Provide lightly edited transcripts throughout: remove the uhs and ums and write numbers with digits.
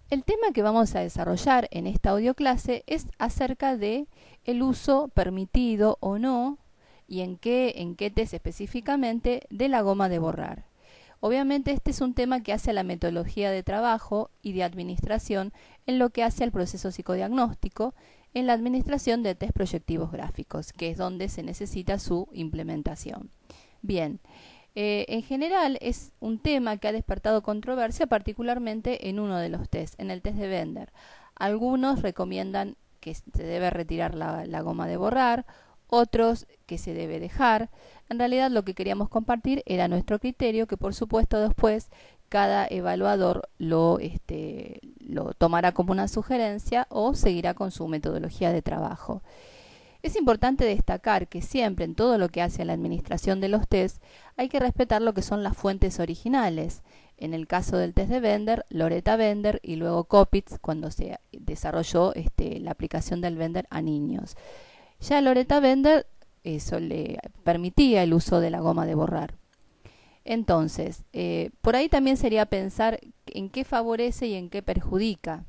El tema que vamos a desarrollar en esta audioclase es acerca de el uso permitido o no y en qué test específicamente de la goma de borrar. Obviamente este es un tema que hace a la metodología de trabajo y de administración en lo que hace al proceso psicodiagnóstico en la administración de test proyectivos gráficos, que es donde se necesita su implementación. Bien, en general es un tema que ha despertado controversia, particularmente en uno de los test, en el test de Bender. Algunos recomiendan que se debe retirar la goma de borrar, otros que se debe dejar. En realidad lo que queríamos compartir era nuestro criterio, que por supuesto después cada evaluador lo tomará como una sugerencia o seguirá con su metodología de trabajo. Es importante destacar que siempre en todo lo que hace a la administración de los test hay que respetar lo que son las fuentes originales. En el caso del test de Bender, Loretta Bender y luego Kopitz cuando se desarrolló la aplicación del Bender a niños. Ya Loretta Bender eso le permitía el uso de la goma de borrar. Entonces, por ahí también sería pensar en qué favorece y en qué perjudica.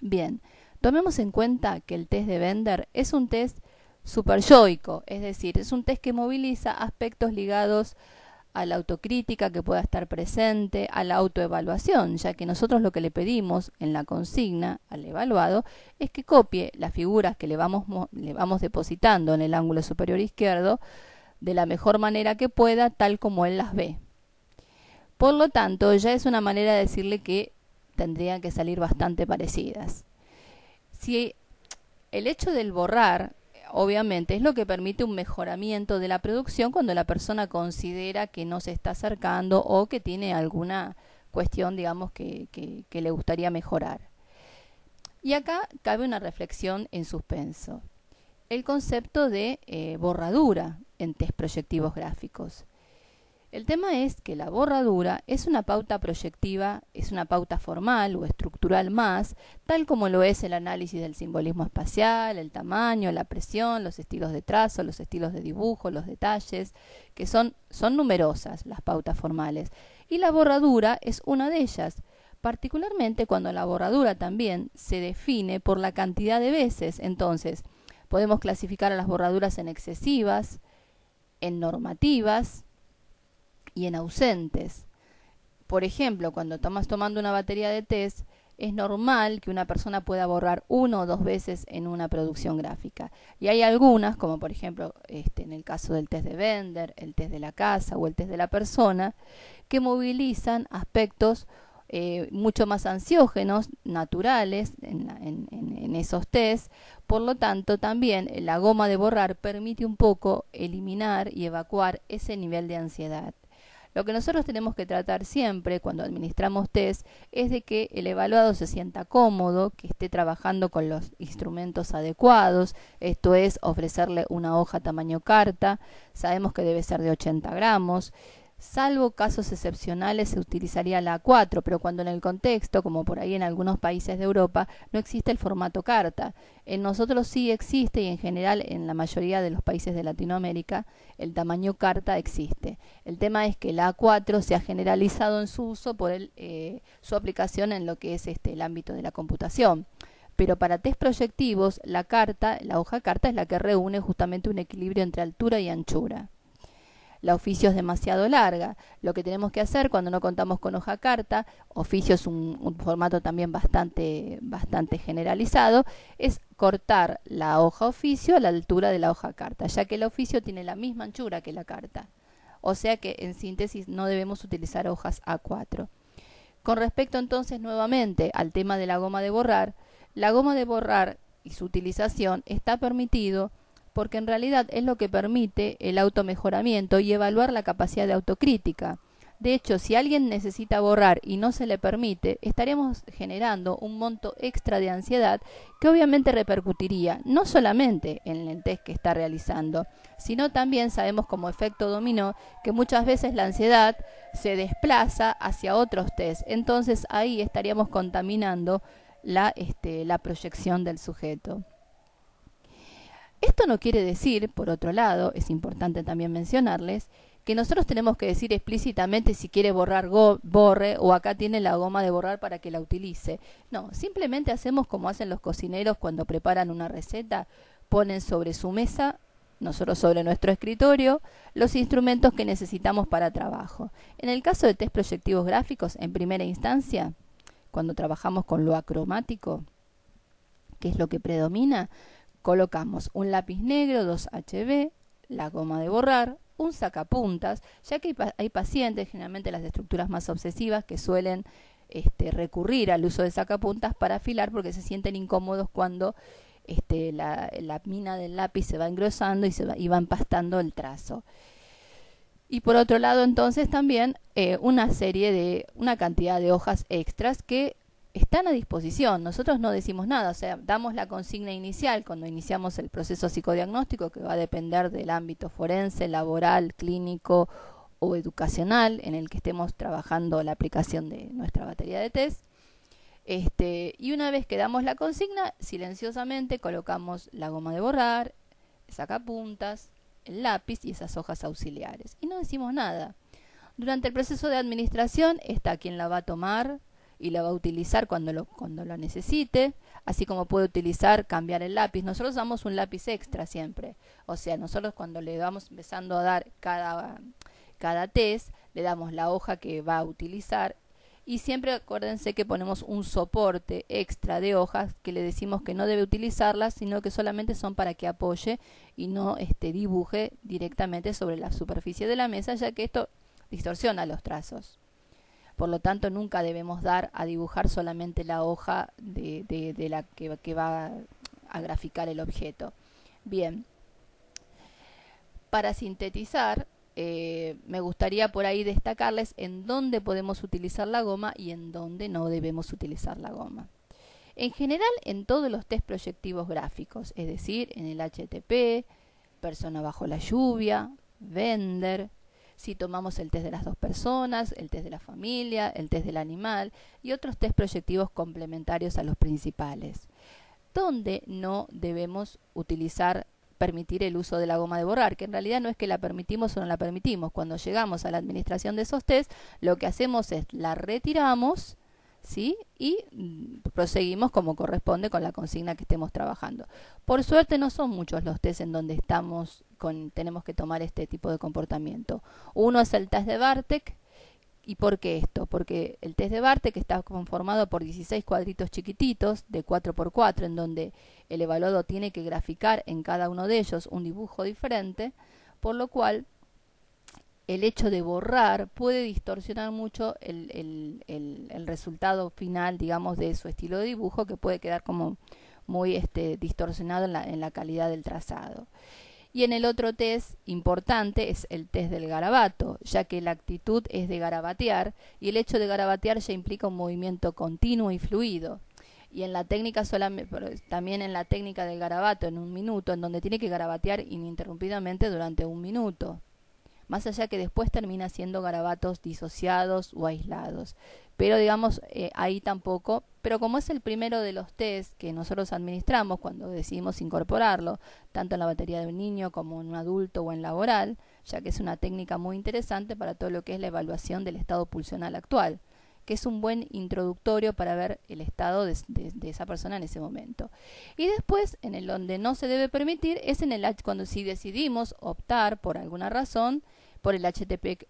Bien, tomemos en cuenta que el test de Bender es un test superyoico, es decir, es un test que moviliza aspectos ligados a la autocrítica que pueda estar presente, a la autoevaluación, ya que nosotros lo que le pedimos en la consigna al evaluado es que copie las figuras que le vamos depositando en el ángulo superior izquierdo de la mejor manera que pueda, tal como él las ve. Por lo tanto, ya es una manera de decirle que tendrían que salir bastante parecidas. Si el hecho del borrar, obviamente, es lo que permite un mejoramiento de la producción cuando la persona considera que no se está acercando o que tiene alguna cuestión, digamos, que le gustaría mejorar. Y acá cabe una reflexión en suspenso. El concepto de borradura en test proyectivos gráficos. El tema es que la borradura es una pauta proyectiva, es una pauta formal o estructural más, tal como lo es el análisis del simbolismo espacial, el tamaño, la presión, los estilos de trazo, los estilos de dibujo, los detalles, que son numerosas las pautas formales. Y la borradura es una de ellas, particularmente cuando la borradura también se define por la cantidad de veces. Entonces, podemos clasificar a las borraduras en excesivas, en normativas y en ausentes. Por ejemplo, cuando estamos tomando una batería de test, es normal que una persona pueda borrar 1 o 2 veces en una producción gráfica. Y hay algunas, como por ejemplo en el caso del test de Bender, el test de la casa o el test de la persona, que movilizan aspectos mucho más ansiógenos, naturales en esos test. Por lo tanto, también la goma de borrar permite un poco eliminar y evacuar ese nivel de ansiedad. Lo que nosotros tenemos que tratar siempre cuando administramos test es de que el evaluado se sienta cómodo, que esté trabajando con los instrumentos adecuados, esto es ofrecerle una hoja tamaño carta, sabemos que debe ser de 80 gramos, salvo casos excepcionales se utilizaría la A4, pero cuando en el contexto, como por ahí en algunos países de Europa, no existe el formato carta. En nosotros sí existe y en general en la mayoría de los países de Latinoamérica el tamaño carta existe. El tema es que la A4 se ha generalizado en su uso por su aplicación en lo que es el ámbito de la computación. Pero para test proyectivos, la hoja carta es la que reúne justamente un equilibrio entre altura y anchura. La oficio es demasiado larga. Lo que tenemos que hacer cuando no contamos con hoja carta, oficio es un formato también bastante generalizado, es cortar la hoja oficio a la altura de la hoja carta, ya que el oficio tiene la misma anchura que la carta. O sea que en síntesis no debemos utilizar hojas A4. Con respecto entonces nuevamente al tema de la goma de borrar y su utilización está permitido porque en realidad es lo que permite el automejoramiento y evaluar la capacidad de autocrítica. De hecho, si alguien necesita borrar y no se le permite, estaríamos generando un monto extra de ansiedad que obviamente repercutiría no solamente en el test que está realizando, sino también sabemos como efecto dominó que muchas veces la ansiedad se desplaza hacia otros test. Entonces ahí estaríamos contaminando la proyección del sujeto. Esto no quiere decir, por otro lado, es importante también mencionarles, que nosotros tenemos que decir explícitamente si quiere borrar, borre, o acá tiene la goma de borrar para que la utilice. No, simplemente hacemos como hacen los cocineros cuando preparan una receta, ponen sobre su mesa, nosotros sobre nuestro escritorio, los instrumentos que necesitamos para trabajo. En el caso de test proyectivos gráficos, en primera instancia, cuando trabajamos con lo acromático, que es lo que predomina, colocamos un lápiz negro, 2HB, la goma de borrar, un sacapuntas, ya que hay pacientes, generalmente las de estructuras más obsesivas, que suelen recurrir al uso de sacapuntas para afilar porque se sienten incómodos cuando la mina del lápiz se va engrosando y va empastando el trazo. Y por otro lado, entonces, también una cantidad de hojas extras que están a disposición. Nosotros no decimos nada, o sea, damos la consigna inicial cuando iniciamos el proceso psicodiagnóstico, que va a depender del ámbito forense, laboral, clínico o educacional en el que estemos trabajando la aplicación de nuestra batería de test. Y una vez que damos la consigna, silenciosamente colocamos la goma de borrar, el sacapuntas, el lápiz y esas hojas auxiliares. Y no decimos nada. Durante el proceso de administración está quien la va a tomar y la va a utilizar cuando lo necesite, así como puede utilizar, cambiar el lápiz. Nosotros damos un lápiz extra siempre. O sea, nosotros cuando le vamos empezando a dar cada test, le damos la hoja que va a utilizar. Y siempre acuérdense que ponemos un soporte extra de hojas que le decimos que no debe utilizarlas, sino que solamente son para que apoye y no dibuje directamente sobre la superficie de la mesa, ya que esto distorsiona los trazos. Por lo tanto, nunca debemos dar a dibujar solamente la hoja de la que va a graficar el objeto. Bien, para sintetizar, me gustaría por ahí destacarles en dónde podemos utilizar la goma y en dónde no debemos utilizar la goma. En general, en todos los test proyectivos gráficos, es decir, en el HTP, persona bajo la lluvia, Bender, si tomamos el test de las dos personas, el test de la familia, el test del animal y otros test proyectivos complementarios a los principales. Donde no debemos permitir el uso de la goma de borrar, que en realidad no es que la permitimos o no la permitimos. Cuando llegamos a la administración de esos test, lo que hacemos es la retiramos, ¿sí? Y proseguimos como corresponde con la consigna que estemos trabajando. Por suerte no son muchos los test en donde tenemos que tomar este tipo de comportamiento. Uno es el test de Bartek. ¿Y por qué esto? Porque el test de Bartek está conformado por 16 cuadritos chiquititos de 4×4, en donde el evaluado tiene que graficar en cada uno de ellos un dibujo diferente, por lo cual el hecho de borrar puede distorsionar mucho el resultado final, digamos, de su estilo de dibujo, que puede quedar como muy distorsionado en la calidad del trazado. Y en el otro test importante es el test del garabato, ya que la actitud es de garabatear y el hecho de garabatear ya implica un movimiento continuo y fluido. Y en la técnica también en la técnica del garabato en 1 minuto, en donde tiene que garabatear ininterrumpidamente durante 1 minuto. Más allá que después termina siendo garabatos disociados o aislados. Pero digamos, ahí tampoco, pero como es el primero de los test que nosotros administramos cuando decidimos incorporarlo, tanto en la batería de un niño como en un adulto o en laboral, ya que es una técnica muy interesante para todo lo que es la evaluación del estado pulsional actual, que es un buen introductorio para ver el estado de esa persona en ese momento. Y después, en el donde no se debe permitir, es cuando si decidimos optar por alguna razón por el HTP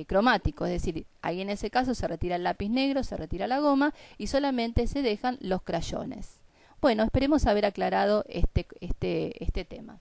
cromático, es decir, ahí en ese caso se retira el lápiz negro, se retira la goma y solamente se dejan los crayones. Bueno, esperemos haber aclarado este tema.